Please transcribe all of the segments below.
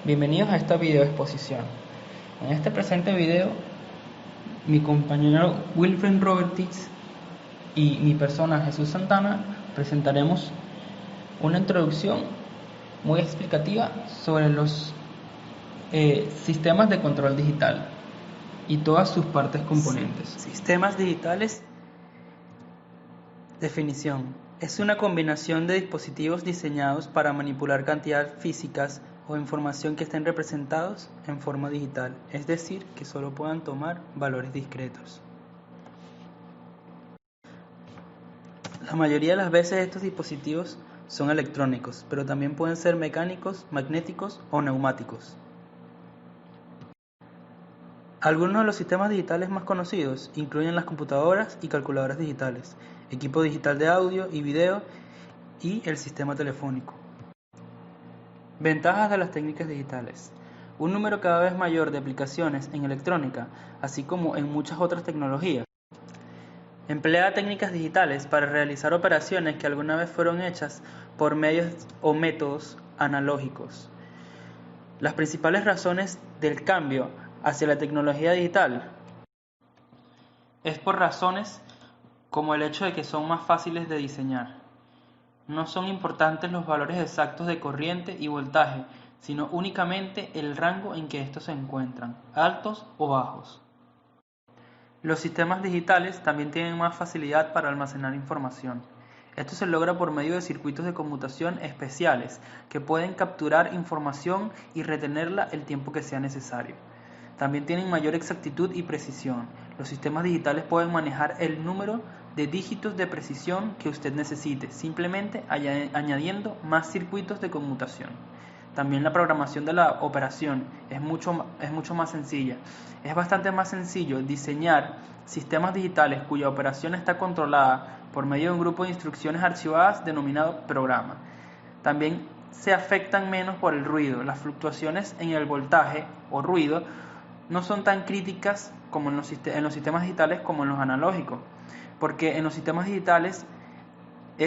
Bienvenidos a esta video exposición. En este presente video, mi compañero Wilfred Robertis y mi persona Jesús Santana presentaremos una introducción muy explicativa sobre los sistemas de control digital y todas sus partes componentes. Sistemas digitales. Definición: es una combinación de dispositivos diseñados para manipular cantidades físicas o información que estén representados en forma digital, es decir, que solo puedan tomar valores discretos. La mayoría de las veces estos dispositivos son electrónicos, pero también pueden ser mecánicos, magnéticos o neumáticos. Algunos de los sistemas digitales más conocidos incluyen las computadoras y calculadoras digitales, equipo digital de audio y video y el sistema telefónico. Ventajas de las técnicas digitales: un número cada vez mayor de aplicaciones en electrónica, así como en muchas otras tecnologías. Emplea técnicas digitales para realizar operaciones que alguna vez fueron hechas por medios o métodos analógicos. Las principales razones del cambio hacia la tecnología digital es por razones como el hecho de que son más fáciles de diseñar. No son importantes los valores exactos de corriente y voltaje, sino únicamente el rango en que estos se encuentran, altos o bajos. Los sistemas digitales también tienen más facilidad para almacenar información. Esto se logra por medio de circuitos de conmutación especiales que pueden capturar información y retenerla el tiempo que sea necesario. También tienen mayor exactitud y precisión. Los sistemas digitales pueden manejar el número de dígitos de precisión que usted necesite, simplemente añadiendo más circuitos de conmutación. También la programación de la operación es mucho más sencilla. Es bastante más sencillo diseñar sistemas digitales cuya operación está controlada por medio de un grupo de instrucciones archivadas denominado programa. También se afectan menos por el ruido. Las fluctuaciones en el voltaje o ruido no son tan críticas como en los sistemas digitales como en los analógicos, porque en los sistemas digitales no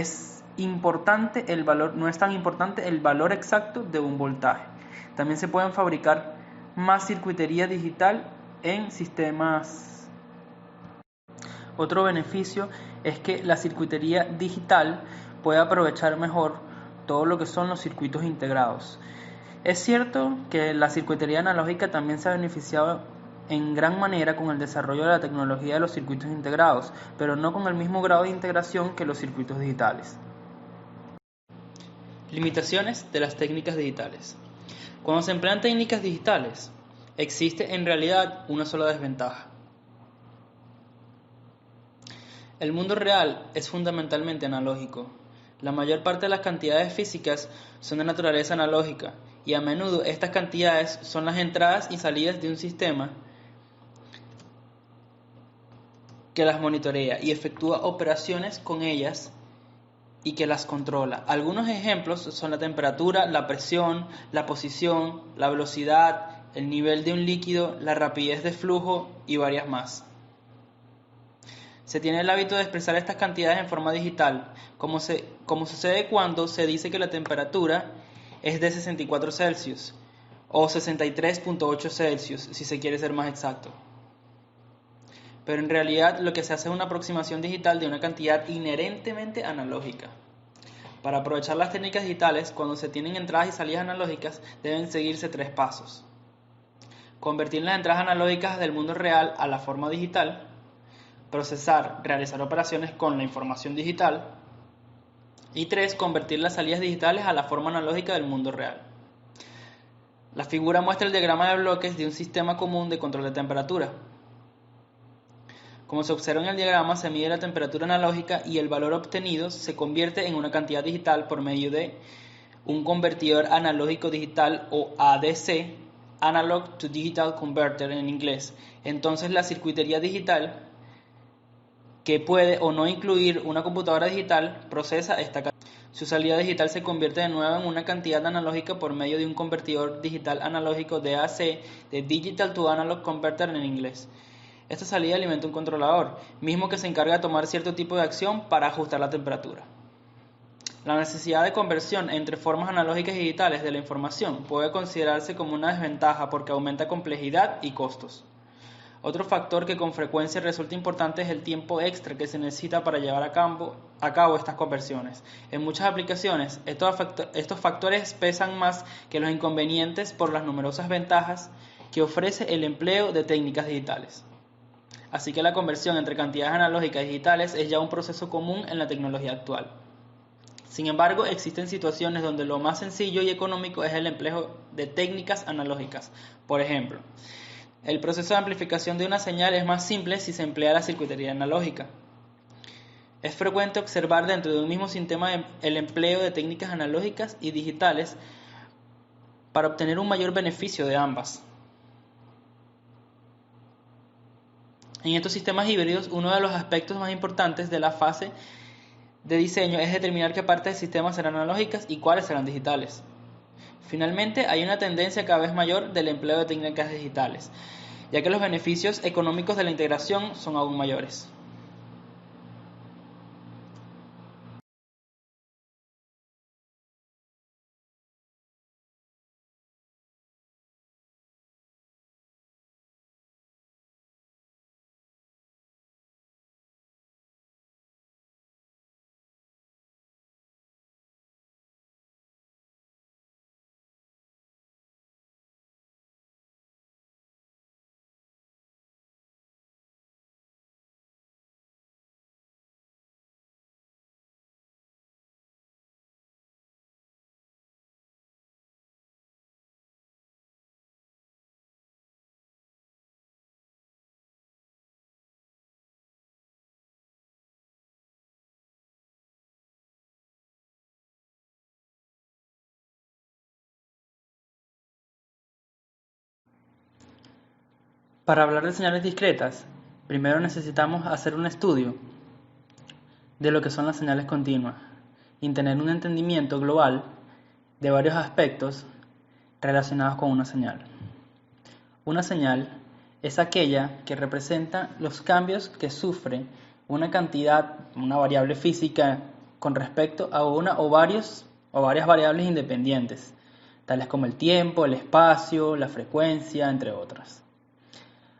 es tan importante el valor exacto de un voltaje. También se pueden fabricar más circuitería digital en sistemas. Otro beneficio es que la circuitería digital puede aprovechar mejor todo lo que son los circuitos integrados. Es cierto que la circuitería analógica también se ha beneficiado en gran manera con el desarrollo de la tecnología de los circuitos integrados, pero no con el mismo grado de integración que los circuitos digitales. Limitaciones de las técnicas digitales. Cuando se emplean técnicas digitales, existe en realidad una sola desventaja. El mundo real es fundamentalmente analógico. La mayor parte de las cantidades físicas son de naturaleza analógica, y a menudo estas cantidades son las entradas y salidas de un sistema que las monitorea y efectúa operaciones con ellas y que las controla. Algunos ejemplos son la temperatura, la presión, la posición, la velocidad, el nivel de un líquido, la rapidez de flujo y varias más. Se tiene el hábito de expresar estas cantidades en forma digital, como sucede cuando se dice que la temperatura es de 64 Celsius o 63.8 Celsius, si se quiere ser más exacto. Pero en realidad lo que se hace es una aproximación digital de una cantidad inherentemente analógica. Para aprovechar las técnicas digitales, cuando se tienen entradas y salidas analógicas, deben seguirse 3 pasos. Convertir las entradas analógicas del mundo real a la forma digital, realizar operaciones con la información digital, y 3, convertir las salidas digitales a la forma analógica del mundo real. La figura muestra el diagrama de bloques de un sistema común de control de temperatura. Como se observa en el diagrama, se mide la temperatura analógica y el valor obtenido se convierte en una cantidad digital por medio de un convertidor analógico digital o ADC, Analog to Digital Converter en inglés. Entonces la circuitería digital, que puede o no incluir una computadora digital, procesa esta cantidad. Su salida digital se convierte de nuevo en una cantidad analógica por medio de un convertidor digital analógico DAC, de Digital to Analog Converter en inglés. Esta salida alimenta un controlador, mismo que se encarga de tomar cierto tipo de acción para ajustar la temperatura. La necesidad de conversión entre formas analógicas y digitales de la información puede considerarse como una desventaja porque aumenta complejidad y costos. Otro factor que con frecuencia resulta importante es el tiempo extra que se necesita para llevar a cabo estas conversiones. En muchas aplicaciones, estos factores pesan más que los inconvenientes por las numerosas ventajas que ofrece el empleo de técnicas digitales. Así que la conversión entre cantidades analógicas y digitales es ya un proceso común en la tecnología actual. Sin embargo, existen situaciones donde lo más sencillo y económico es el empleo de técnicas analógicas. Por ejemplo, el proceso de amplificación de una señal es más simple si se emplea la circuitería analógica. Es frecuente observar dentro de un mismo sistema el empleo de técnicas analógicas y digitales para obtener un mayor beneficio de ambas. En estos sistemas híbridos, uno de los aspectos más importantes de la fase de diseño es determinar qué partes del sistema serán analógicas y cuáles serán digitales. Finalmente, hay una tendencia cada vez mayor del empleo de técnicas digitales, ya que los beneficios económicos de la integración son aún mayores. Para hablar de señales discretas, primero necesitamos hacer un estudio de lo que son las señales continuas y tener un entendimiento global de varios aspectos relacionados con una señal. Una señal es aquella que representa los cambios que sufre una cantidad, una variable física con respecto a una o varias variables independientes, tales como el tiempo, el espacio, la frecuencia, entre otras.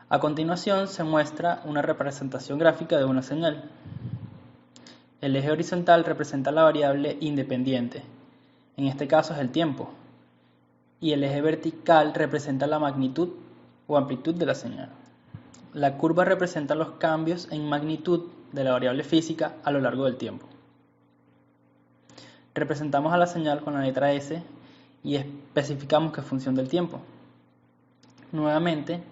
A continuación se muestra una representación gráfica de una señal. El eje horizontal representa la variable independiente, en este caso es el tiempo, y el eje vertical representa la magnitud o amplitud de la señal. La curva representa los cambios en magnitud de la variable física a lo largo del tiempo. Representamos a la señal con la letra S y especificamos que es función del tiempo. Nuevamente,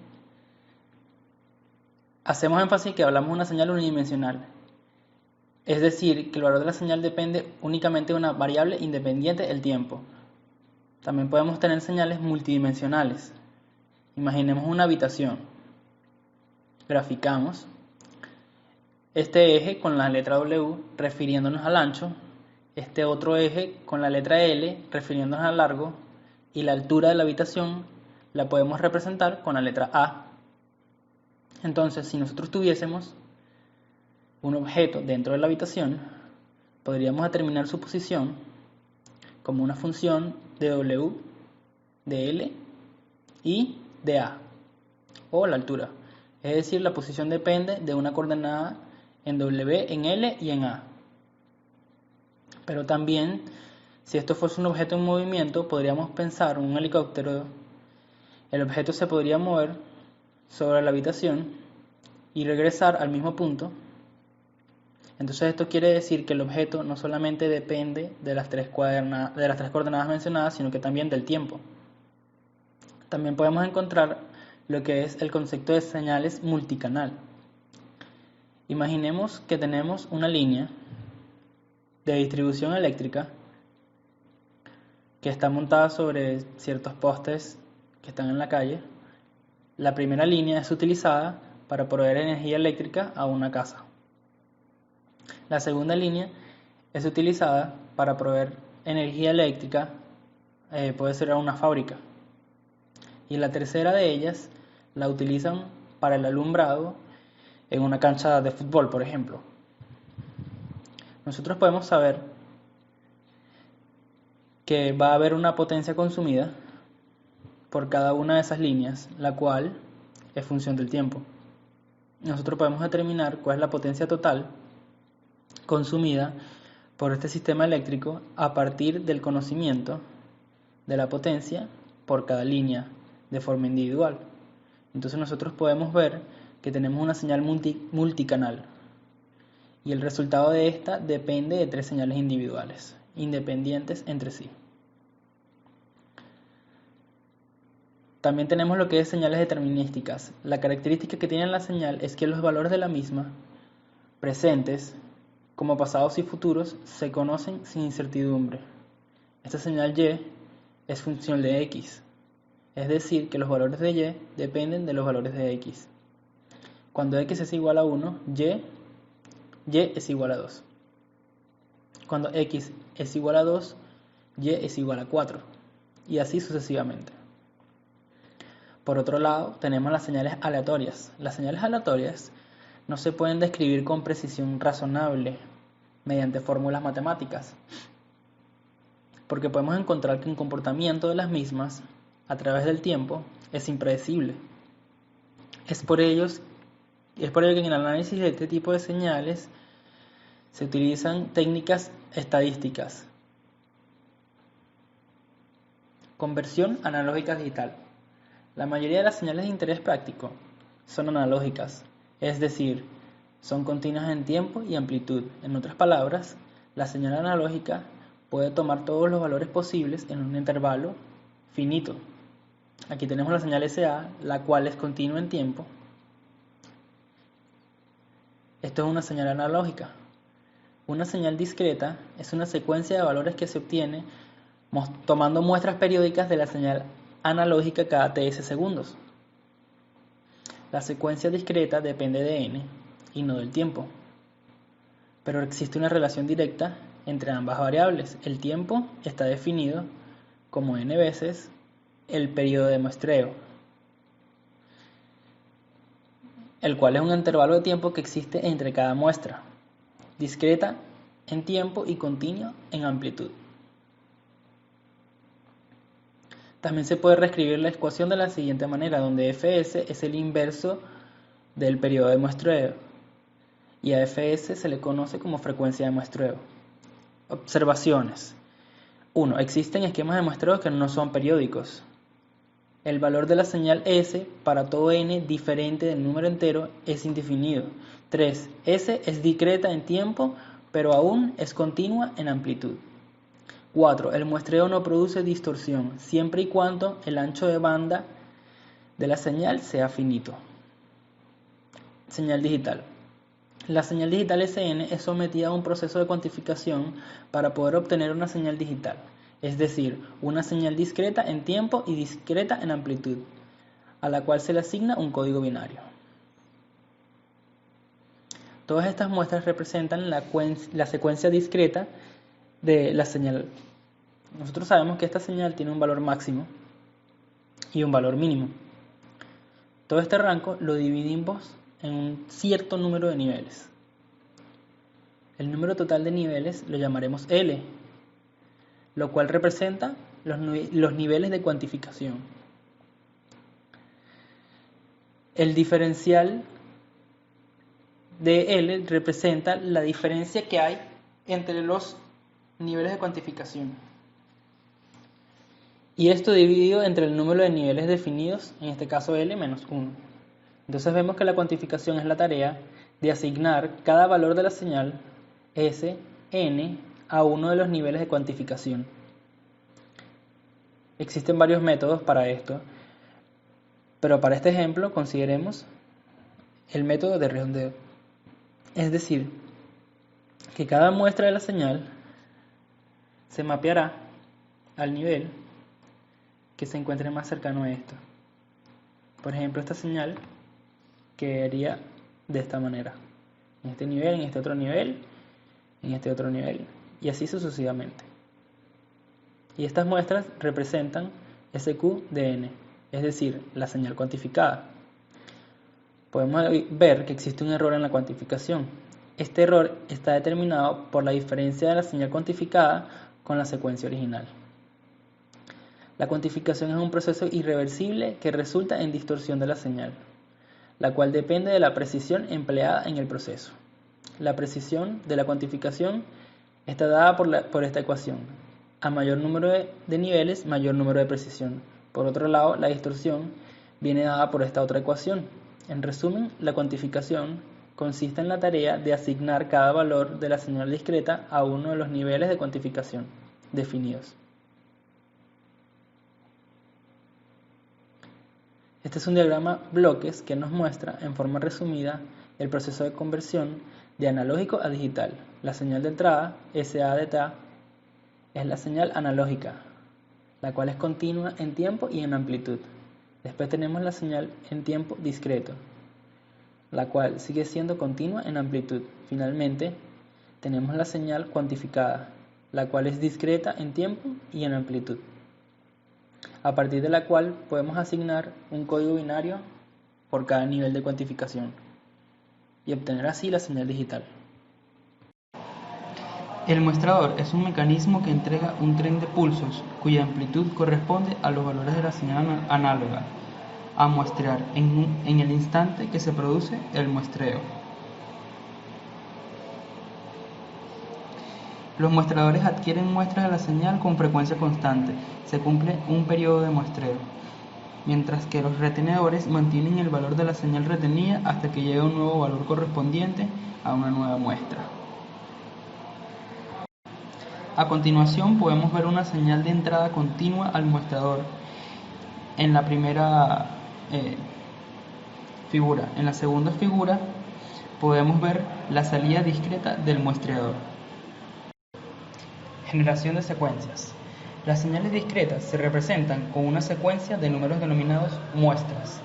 hacemos énfasis que hablamos de una señal unidimensional, es decir, que el valor de la señal depende únicamente de una variable independiente, el tiempo. También podemos tener señales multidimensionales. Imaginemos una habitación. Graficamos este eje con la letra W refiriéndonos al ancho, este otro eje con la letra L refiriéndonos al largo, y la altura de la habitación la podemos representar con la letra A. Entonces, si nosotros tuviésemos un objeto dentro de la habitación, podríamos determinar su posición como una función de W, de L y de A, o la altura. Es decir, la posición depende de una coordenada en W, en L y en A. Pero también, si esto fuese un objeto en movimiento, podríamos pensar en un helicóptero. El objeto se podría mover sobre la habitación y regresar al mismo punto. Entonces esto quiere decir que el objeto no solamente depende de las tres coordenadas mencionadas, sino que también del tiempo. También podemos encontrar lo que es el concepto de señales multicanal. Imaginemos que tenemos una línea de distribución eléctrica que está montada sobre ciertos postes que están en la calle. La primera línea es utilizada para proveer energía eléctrica a una casa. La segunda línea es utilizada para proveer energía eléctrica, puede ser a una fábrica. Y la tercera de ellas la utilizan para el alumbrado en una cancha de fútbol, por ejemplo. Nosotros podemos saber que va a haber una potencia consumida por cada una de esas líneas, la cual es función del tiempo. Nosotros podemos determinar cuál es la potencia total consumida por este sistema eléctrico a partir del conocimiento de la potencia por cada línea de forma individual. Entonces nosotros podemos ver que tenemos una señal multicanal y el resultado de esta depende de 3 señales individuales, independientes entre sí. También tenemos lo que es señales determinísticas. La característica que tiene la señal es que los valores de la misma, presentes, como pasados y futuros, se conocen sin incertidumbre. Esta señal Y es función de X, es decir, que los valores de Y dependen de los valores de X. Cuando X es igual a 1, Y es igual a 2. Cuando X es igual a 2, Y es igual a 4, y así sucesivamente. Por otro lado, tenemos las señales aleatorias. Las señales aleatorias no se pueden describir con precisión razonable mediante fórmulas matemáticas, porque podemos encontrar que el comportamiento de las mismas a través del tiempo es impredecible. Es por ello que en el análisis de este tipo de señales se utilizan técnicas estadísticas. Conversión analógica digital. La mayoría de las señales de interés práctico son analógicas, es decir, son continuas en tiempo y amplitud. En otras palabras, la señal analógica puede tomar todos los valores posibles en un intervalo finito. Aquí tenemos la señal SA, la cual es continua en tiempo. Esto es una señal analógica. Una señal discreta es una secuencia de valores que se obtiene tomando muestras periódicas de la señal analógica cada ts segundos. La secuencia discreta depende de n y no del tiempo, pero existe una relación directa entre ambas variables. El tiempo está definido como n veces el periodo de muestreo, el cual es un intervalo de tiempo que existe entre cada muestra, discreta en tiempo y continua en amplitud. También se puede reescribir la ecuación de la siguiente manera, donde fs es el inverso del periodo de muestreo y a fs se le conoce como frecuencia de muestreo. Observaciones. 1. Existen esquemas de muestreo que no son periódicos. El valor de la señal S para todo n diferente del número entero es indefinido. 3. S es discreta en tiempo, pero aún es continua en amplitud. 4. El muestreo no produce distorsión, siempre y cuando el ancho de banda de la señal sea finito. Señal digital. La señal digital SN es sometida a un proceso de cuantificación para poder obtener una señal digital, es decir, una señal discreta en tiempo y discreta en amplitud, a la cual se le asigna un código binario. Todas estas muestras representan la secuencia discreta de la señal. Nosotros sabemos que esta señal tiene un valor máximo y un valor mínimo. Todo este rango lo dividimos en un cierto número de niveles. El número total de niveles lo llamaremos L, lo cual representa los niveles de cuantificación. El diferencial de L representa la diferencia que hay entre los niveles de cuantificación. Y esto dividido entre el número de niveles definidos, en este caso L menos 1. Entonces vemos que la cuantificación es la tarea de asignar cada valor de la señal S, N, a uno de los niveles de cuantificación. Existen varios métodos para esto, pero para este ejemplo consideremos el método de redondeo. Es decir, que cada muestra de la señal se mapeará al nivel que se encuentre más cercano a esto. Por ejemplo, esta señal quedaría de esta manera. En este nivel, en este otro nivel, en este otro nivel. Y así sucesivamente. Y estas muestras representan SQ de n, es decir, la señal cuantificada. Podemos ver que existe un error en la cuantificación. Este error está determinado por la diferencia de la señal cuantificada con la secuencia original. La cuantificación es un proceso irreversible que resulta en distorsión de la señal, la cual depende de la precisión empleada en el proceso. La precisión de la cuantificación está dada por esta ecuación. A mayor número de niveles, mayor número de precisión. Por otro lado, la distorsión viene dada por esta otra ecuación. En resumen, la cuantificación consiste en la tarea de asignar cada valor de la señal discreta a uno de los niveles de cuantificación definidos. Este es un diagrama bloques que nos muestra en forma resumida el proceso de conversión de analógico a digital. La señal de entrada, SA de TA, es la señal analógica, la cual es continua en tiempo y en amplitud. Después tenemos la señal en tiempo discreto, la cual sigue siendo continua en amplitud. Finalmente, tenemos la señal cuantificada, la cual es discreta en tiempo y en amplitud, a partir de la cual podemos asignar un código binario por cada nivel de cuantificación y obtener así la señal digital. El muestrador es un mecanismo que entrega un tren de pulsos cuya amplitud corresponde a los valores de la señal análoga a muestrear en el instante que se produce el muestreo. Los muestradores adquieren muestras de la señal con frecuencia constante, se cumple un periodo de muestreo, mientras que los retenedores mantienen el valor de la señal retenida hasta que llegue un nuevo valor correspondiente a una nueva muestra. A continuación podemos ver una señal de entrada continua al muestrador en la primera figura. En la segunda figura podemos ver la salida discreta del muestreador. Generación de secuencias. Las señales discretas se representan con una secuencia de números denominados muestras.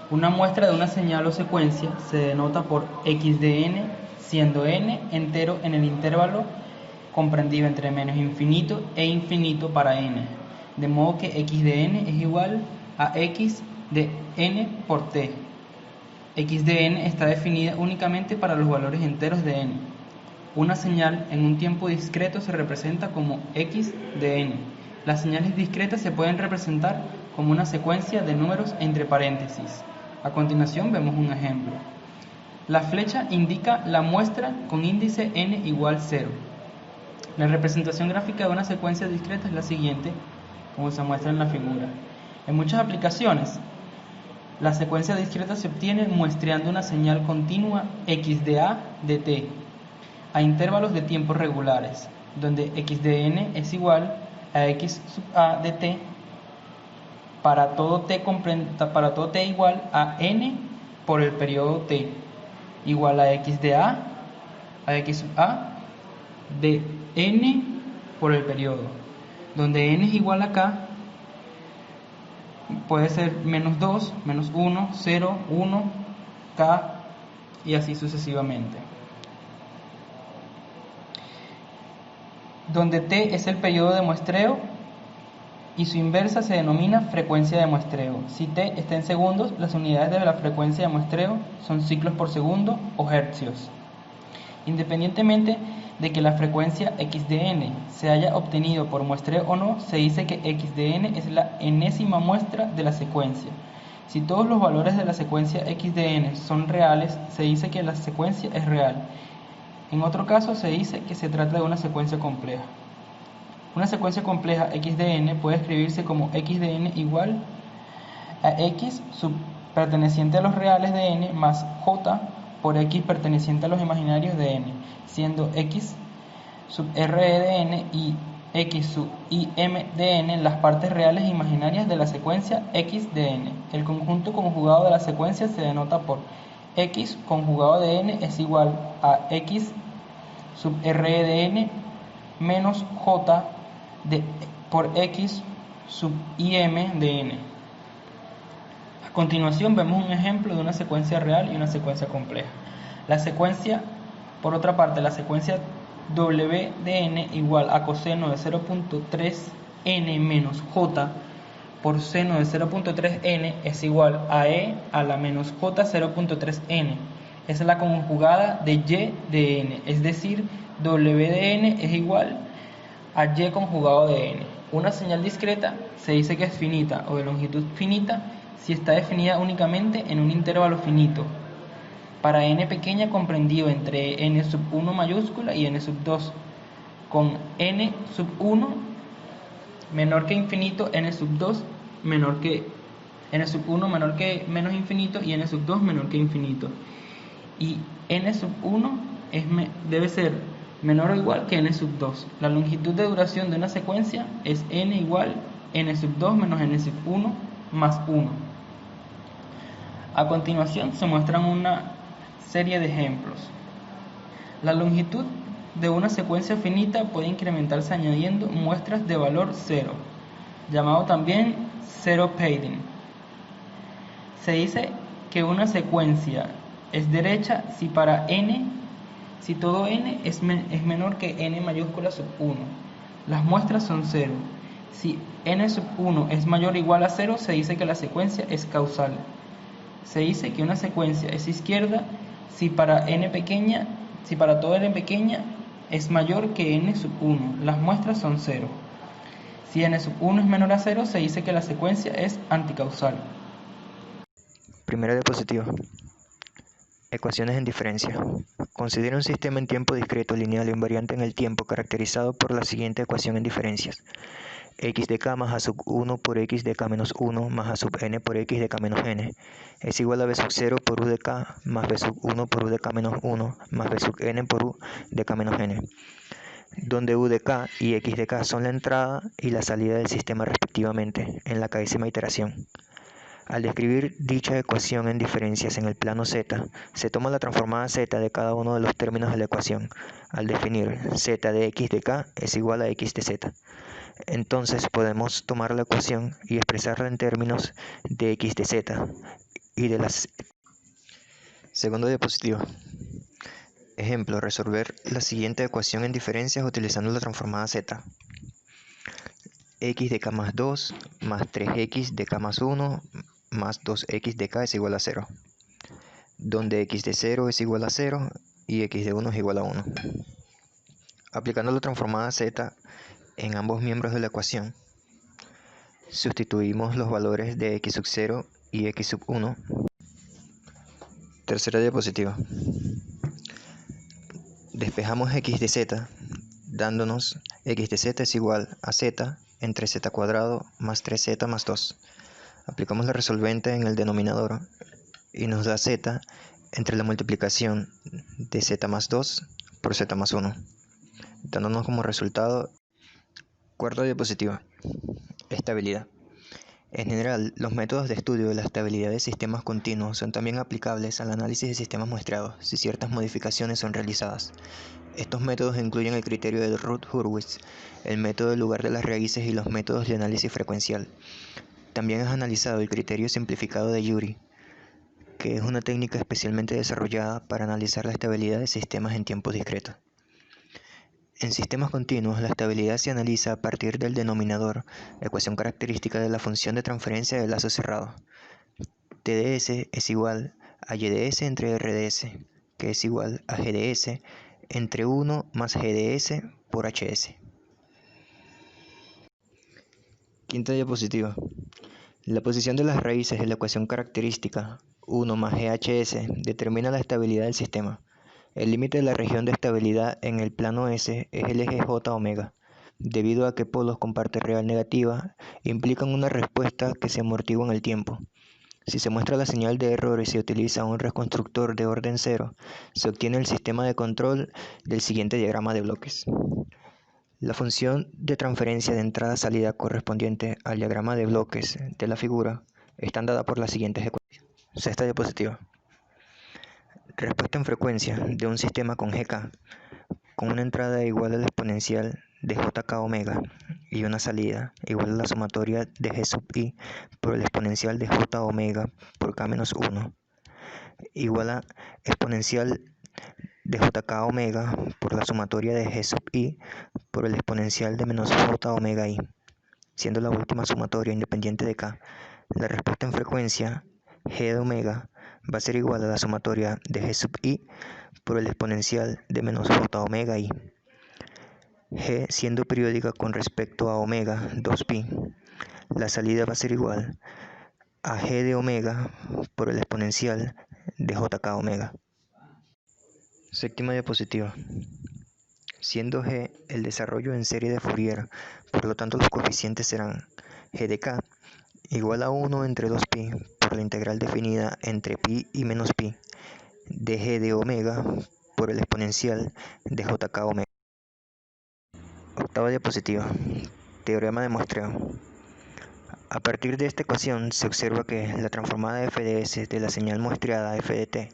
Una muestra de una señal o secuencia se denota por x de n, siendo n entero en el intervalo comprendido entre menos infinito e infinito para n, de modo que x de n es igual a x de n por t. X de n está definida únicamente para los valores enteros de n. Una señal en un tiempo discreto se representa como x de n. Las señales discretas se pueden representar como una secuencia de números entre paréntesis. A continuación vemos un ejemplo. La flecha indica la muestra con índice n igual 0. La representación gráfica de una secuencia discreta es la siguiente, como se muestra en la figura. En muchas aplicaciones, la secuencia discreta se obtiene muestreando una señal continua x de a de t a intervalos de tiempo regulares, donde x de n es igual a x sub a de t para todo t igual a n por el periodo t, igual a x de a x sub a de n por el periodo, donde n es igual a k, puede ser menos 2, menos 1, 0, 1, k y así sucesivamente. Donde t es el periodo de muestreo y su inversa se denomina frecuencia de muestreo. Si t está en segundos, las unidades de la frecuencia de muestreo son ciclos por segundo o hercios. Independientemente de que la frecuencia x de n se haya obtenido por muestreo o no, se dice que x de n es la enésima muestra de la secuencia. Si todos los valores de la secuencia x de n son reales, se dice que la secuencia es real. En otro caso se dice que se trata de una secuencia compleja. Una secuencia compleja x de n puede escribirse como x de n igual a x perteneciente a los reales de n más j por x perteneciente a los imaginarios de n, siendo x sub re de n y x sub im de n las partes reales e imaginarias de la secuencia x de n. El conjunto conjugado de la secuencia se denota por x conjugado de n es igual a x sub re de n menos j por x sub im de n. A continuación vemos un ejemplo de una secuencia real y una secuencia compleja. La secuencia, por otra parte, la secuencia w de n igual a coseno de 0.3 n menos j por seno de 0.3 n es igual a e a la menos j 0.3 n. Es la conjugada de y de n, es decir, w de n es igual a y conjugado de n. Una señal discreta se dice que es finita o de longitud finita si está definida únicamente en un intervalo finito. Para n pequeña comprendido entre n sub 1 mayúscula y n sub 2, con n sub 1 menor que infinito, n sub 2 menor que n sub 1 menor que menos infinito y n sub 2 menor que infinito. Y n sub 1 debe ser menor o igual que n sub 2. La longitud de duración de una secuencia es n igual n sub 2 menos n sub 1 más 1. A continuación se muestran una serie de ejemplos. La longitud de una secuencia finita puede incrementarse añadiendo muestras de valor 0, llamado también zero padding. Se dice que una secuencia es derecha si todo n es menor que n mayúscula sub 1. Las muestras son 0. Si n sub 1 es mayor o igual a 0, se dice que la secuencia es causal. Se dice que una secuencia es izquierda si para todo n pequeña es mayor que n sub 1. Las muestras son 0. Si n sub 1 es menor a 0, se dice que la secuencia es anticausal. Primera diapositiva. Ecuaciones en diferencia. Considera un sistema en tiempo discreto, lineal e invariante en el tiempo, caracterizado por la siguiente ecuación en diferencias. X de k más a sub 1 por x de k menos 1 más a sub n por x de k menos n es igual a b sub 0 por u de k más b sub 1 por u de k menos 1 más b sub n por u de k menos n, donde u de k y x de k son la entrada y la salida del sistema respectivamente en la késima iteración. Al describir dicha ecuación en diferencias en el plano z, se toma la transformada z de cada uno de los términos de la ecuación, al definir z de x de k es igual a x de z. Entonces podemos tomar la ecuación y expresarla en términos de x de z y de las... Segunda diapositiva. Ejemplo, resolver la siguiente ecuación en diferencias utilizando la transformada z. X de k más 2 más 3x de k más 1 más 2x de k es igual a 0, donde x de 0 es igual a 0 y x de 1 es igual a 1. Aplicando la transformada z en ambos miembros de la ecuación, sustituimos los valores de x sub 0 y x sub 1. Tercera diapositiva. Despejamos x de z, dándonos x de z es igual a z entre z cuadrado más 3z más 2. Aplicamos la resolvente en el denominador y nos da z entre la multiplicación de z más 2 por z más 1, dándonos como resultado. Cuarta diapositiva. Estabilidad. En general, los métodos de estudio de la estabilidad de sistemas continuos son también aplicables al análisis de sistemas muestreados si ciertas modificaciones son realizadas. Estos métodos incluyen el criterio de Routh-Hurwitz, el método del lugar de las raíces y los métodos de análisis frecuencial. También es analizado el criterio simplificado de Urey, que es una técnica especialmente desarrollada para analizar la estabilidad de sistemas en tiempo discreto. En sistemas continuos, la estabilidad se analiza a partir del denominador, ecuación característica de la función de transferencia de lazo cerrado. TdS es igual a YdS entre RdS, que es igual a GdS entre 1 más GdS por Hs. Quinta diapositiva. La posición de las raíces de la ecuación característica 1 más GHS determina la estabilidad del sistema. El límite de la región de estabilidad en el plano S es el eje J omega. Debido a que polos con parte real negativa, implican una respuesta que se amortigua en el tiempo. Si se muestra la señal de error y se utiliza un reconstructor de orden 0, se obtiene el sistema de control del siguiente diagrama de bloques. La función de transferencia de entrada-salida correspondiente al diagrama de bloques de la figura están dadas por las siguientes ecuaciones. Sexta diapositiva. Respuesta en frecuencia de un sistema con GK, con una entrada igual a la exponencial de JK omega y una salida igual a la sumatoria de G sub i por el exponencial de J omega por K menos 1, igual a exponencial de JK omega por la sumatoria de G sub i por el exponencial de menos J omega i, siendo la última sumatoria independiente de K. La respuesta en frecuencia G de omega va a ser igual a la sumatoria de G sub i por el exponencial de menos J omega i. G siendo periódica con respecto a omega 2pi, la salida va a ser igual a G de omega por el exponencial de JK omega. Séptima diapositiva. Siendo G el desarrollo en serie de Fourier, por lo tanto los coeficientes serán G de K igual a 1 entre 2pi por la integral definida entre pi y menos pi de G de omega por el exponencial de JK omega. Octava diapositiva. Teorema de muestreo. A partir de esta ecuación se observa que la transformada f de s de la señal muestreada f de t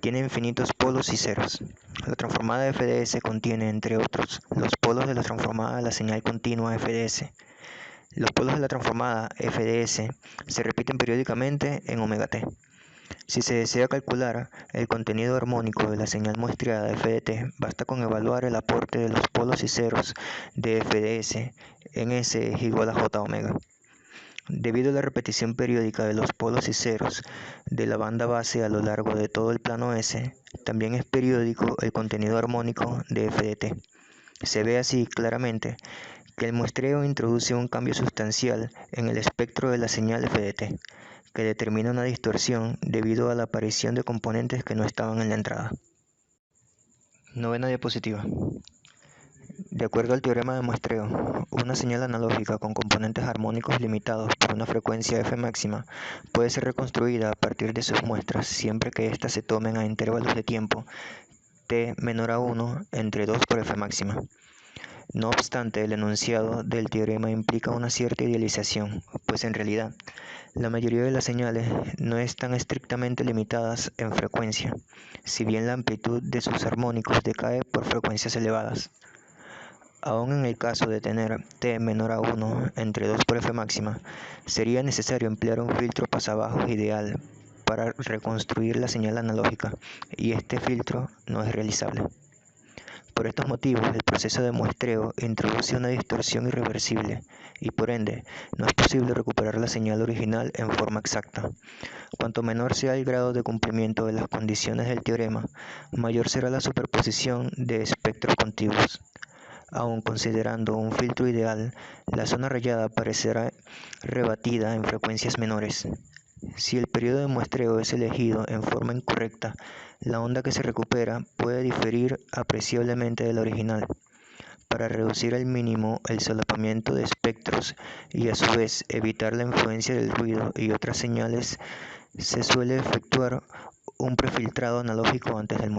tiene infinitos polos y ceros. La transformada f de s contiene, entre otros, los polos de la transformada de la señal continua f de s. Los polos de la transformada f de s se repiten periódicamente en omega t. Si se desea calcular el contenido armónico de la señal muestreada f de t, basta con evaluar el aporte de los polos y ceros de f de s en s es igual a j omega. Debido a la repetición periódica de los polos y ceros de la banda base a lo largo de todo el plano S, también es periódico el contenido armónico de f de t. Se ve así claramente que el muestreo introduce un cambio sustancial en el espectro de la señal f de t, que determina una distorsión debido a la aparición de componentes que no estaban en la entrada. Novena diapositiva. De acuerdo al teorema de muestreo, una señal analógica con componentes armónicos limitados por una frecuencia f máxima puede ser reconstruida a partir de sus muestras siempre que éstas se tomen a intervalos de tiempo t menor a 1 entre 2 por f máxima. No obstante, el enunciado del teorema implica una cierta idealización, pues en realidad, la mayoría de las señales no están estrictamente limitadas en frecuencia, si bien la amplitud de sus armónicos decae por frecuencias elevadas. Aún en el caso de tener t menor a 1 entre 2 por f máxima, sería necesario emplear un filtro pasabajos ideal para reconstruir la señal analógica, y este filtro no es realizable. Por estos motivos, el proceso de muestreo introduce una distorsión irreversible y por ende no es posible recuperar la señal original en forma exacta. Cuanto menor sea el grado de cumplimiento de las condiciones del teorema, mayor será la superposición de espectros contiguos. Aun considerando un filtro ideal, la zona rayada parecerá rebatida en frecuencias menores. Si el periodo de muestreo es elegido en forma incorrecta, la onda que se recupera puede diferir apreciablemente de la original. Para reducir al mínimo el solapamiento de espectros y a su vez evitar la influencia del ruido y otras señales, se suele efectuar un prefiltrado analógico antes del muestreo.